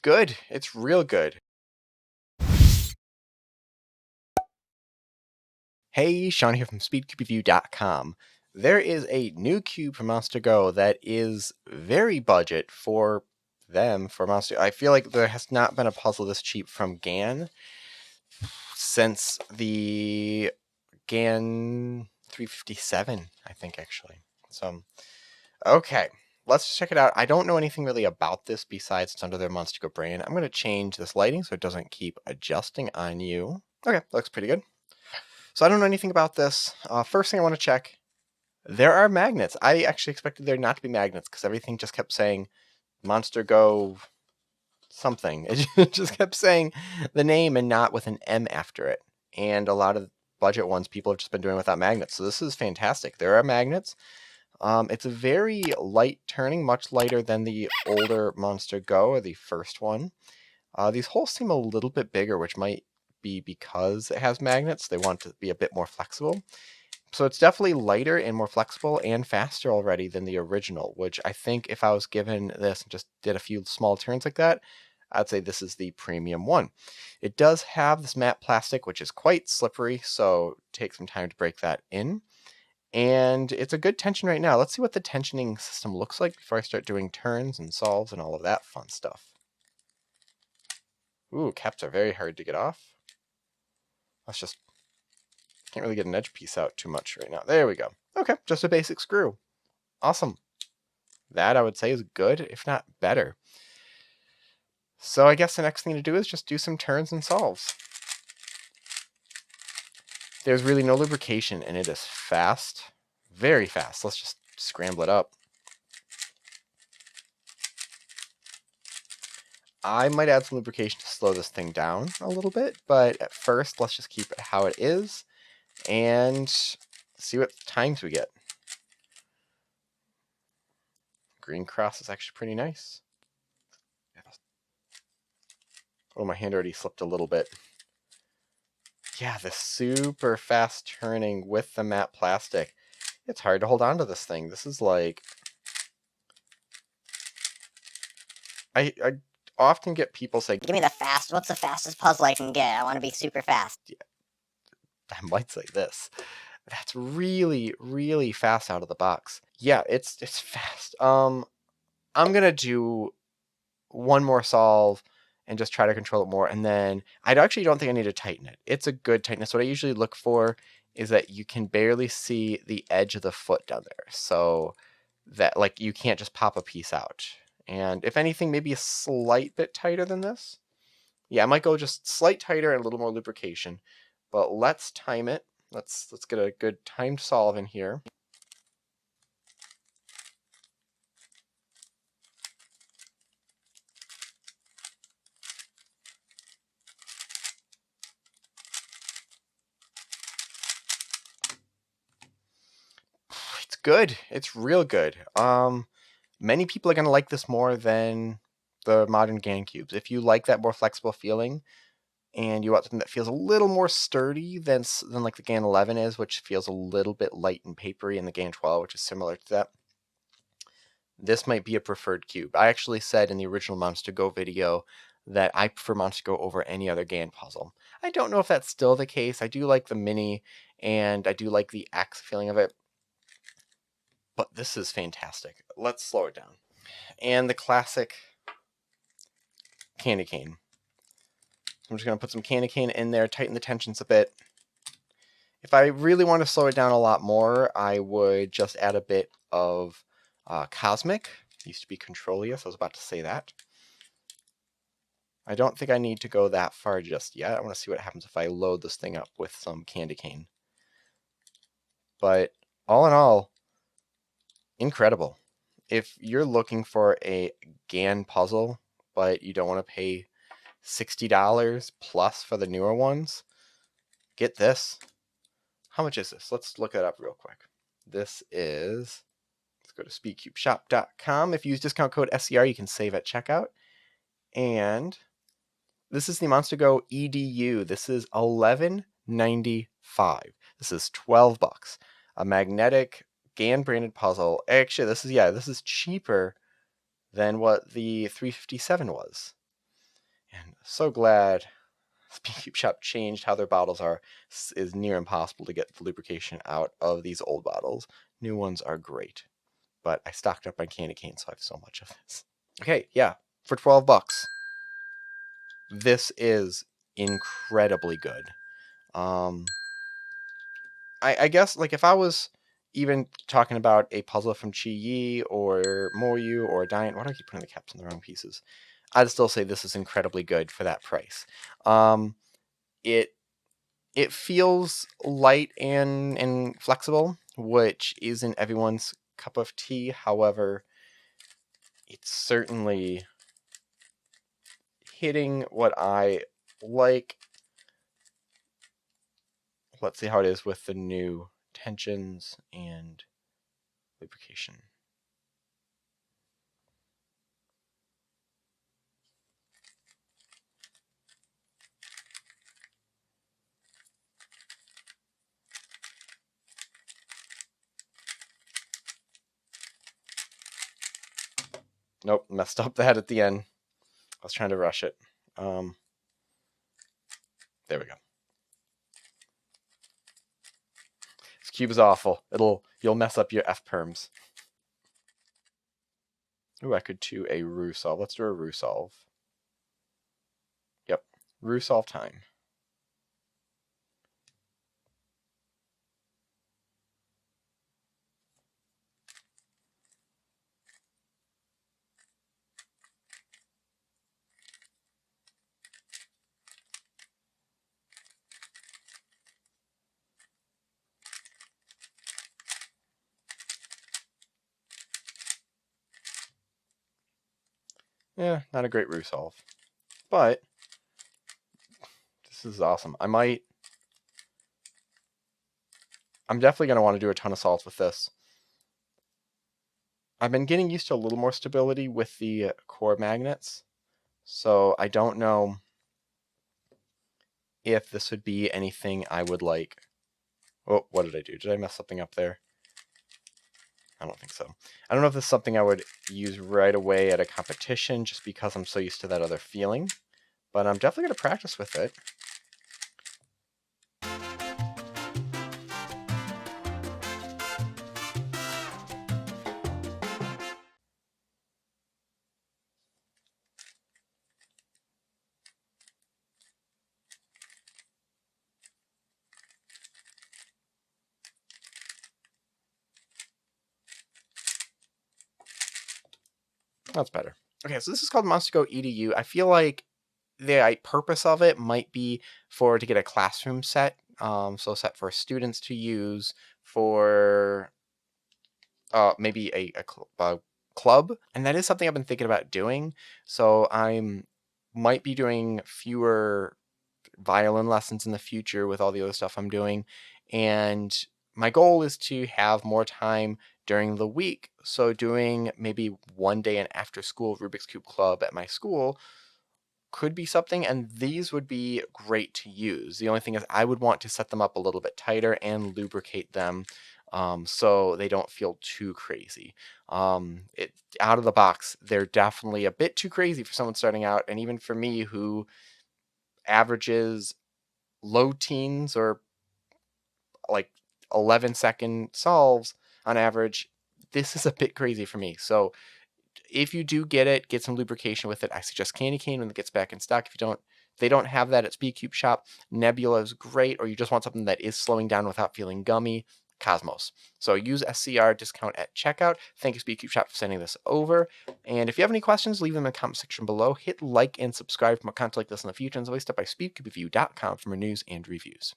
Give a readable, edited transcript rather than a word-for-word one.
good. It's real good. Hey, Sean here from SpeedCubeReview.com. There is a new cube from MonsterGo that is very budget for them, for Monster. I feel like there has not been a puzzle this cheap from GAN since the GAN 357, I think, actually. So, okay, let's check it out. I don't know anything really about this besides it's under their MonsterGo brand. I'm going to change this lighting so it doesn't keep adjusting on you. Okay, looks pretty good. So I don't know anything about this. First thing I want to check, there are magnets. I actually expected there not to be magnets because everything just kept saying MonsterGo something. It just kept saying the name and not with an M after it. And a lot of budget ones people have just been doing without magnets. So this is fantastic. There are magnets. It's a very light turning, much lighter than the older MonsterGo, or the first one. These holes seem a little bit bigger, which might be because it has magnets. They want to be a bit more flexible. So it's definitely lighter and more flexible and faster already than the original, which I think if I was given this and just did a few small turns like that, I'd say this is the premium one. It does have this matte plastic, which is quite slippery, so take some time to break that in. And it's a good tension right now. Let's see what the tensioning system looks like before I start doing turns and solves and all of that fun stuff. Ooh, caps are very hard to get off. Let's just... Can't really get an edge piece out too much right now. There we go. Okay, just a basic screw. Awesome. That, I would say, is good, if not better. So I guess the next thing to do is just do some turns and solves. There's really no lubrication, and it is fast. Very fast. Let's just scramble it up. I might add some lubrication to slow this thing down a little bit, but at first, let's just keep it how it is and see what times we get. Green cross is actually pretty nice. Oh, my hand already slipped a little bit. Yeah, the super fast turning with the matte plastic. It's hard to hold on to this thing. This is like... I often get people say, give me what's the fastest puzzle I can get? I want to be super fast. Yeah, I might say this. That's really, really fast out of the box. Yeah, it's fast. I'm gonna do one more solve and just try to control it more, and then I actually don't think I need to tighten it. It's a good tightness. What I usually look for is that you can barely see the edge of the foot down there, so that like you can't just pop a piece out. And if anything, maybe a slight bit tighter than this. Yeah, I might go just slight tighter and a little more lubrication. But let's time it. Let's get a good timed solve in here. It's good. It's real good. Many people are going to like this more than the modern GAN cubes. If you like that more flexible feeling and you want something that feels a little more sturdy than like the GAN 11 is, which feels a little bit light and papery, and the GAN 12, which is similar to that, this might be a preferred cube. I actually said in the original MonsterGo video that I prefer MonsterGo over any other GAN puzzle. I don't know if that's still the case. I do like the Mini, and I do like the X feeling of it. But this is fantastic. Let's slow it down. And the classic candy cane. I'm just going to put some candy cane in there, tighten the tensions a bit. If I really want to slow it down a lot more, I would just add a bit of Cosmic. It used to be Controlia, so I was about to say that. I don't think I need to go that far just yet. I want to see what happens if I load this thing up with some candy cane. But all in all, incredible. If you're looking for a GAN puzzle, but you don't want to pay $60 plus for the newer ones, get this. How much is this? Let's look it up real quick. This is, let's go to SpeedCubeShop.com. If you use discount code SCR, you can save at checkout. And this is the MonsterGo EDU. This is $11.95. This is $12. A magnetic GAN branded puzzle. Actually, this is cheaper than what the 357 was. And so glad SpeedCubeShop changed how their bottles are. Is near impossible to get the lubrication out of these old bottles. New ones are great. But I stocked up on candy cane, so I have so much of this. Okay, yeah, for $12. This is incredibly good. I guess, like, if I was even talking about a puzzle from Chi Yi or Moyu or Diant, why do I keep putting the caps on the wrong pieces? I'd still say this is incredibly good for that price. It feels light and flexible, which isn't everyone's cup of tea. However, it's certainly hitting what I like. Let's see how it is with the new tensions and lubrication. Nope, messed up that at the end. I was trying to rush it. There we go. This cube is awful. You'll mess up your F perms. Ooh, I could do a roux solve. Let's do a roux solve. Yep, roux solve time. Yeah, not a great roux solve, but this is awesome. I'm definitely going to want to do a ton of salts with this. I've been getting used to a little more stability with the core magnets, so I don't know if this would be anything I would like. Oh, what did I do? Did I mess something up there? I don't think so. I don't know if this is something I would use right away at a competition just because I'm so used to that other feeling, but I'm definitely going to practice with it. That's better. Okay, so this is called MonsterGo EDU. I feel like the purpose of it might be to get a classroom set, so set for students to use for maybe a club, and that is something I've been thinking about doing. So might be doing fewer violin lessons in the future with all the other stuff I'm doing, and my goal is to have more time during the week. So doing maybe one day an after school Rubik's Cube club at my school could be something, and these would be great to use. The only thing is I would want to set them up a little bit tighter and lubricate them so they don't feel too crazy. Out of the box, they're definitely a bit too crazy for someone starting out, and even for me who averages low teens or like 11-second solves on average, this is a bit crazy for me. So if you do get some lubrication with it. I suggest candy cane when it gets back in stock. If they don't have that at SpeedCubeShop. Nebula is great, or you just want something that is slowing down without feeling gummy. Cosmos. So use SCR discount at checkout. Thank you, SpeedCubeShop, for sending this over. And if you have any questions, leave them in the comment section below. Hit like and subscribe for more content like this in the future. And always stop by SpeedCubeShop.com for more news and reviews.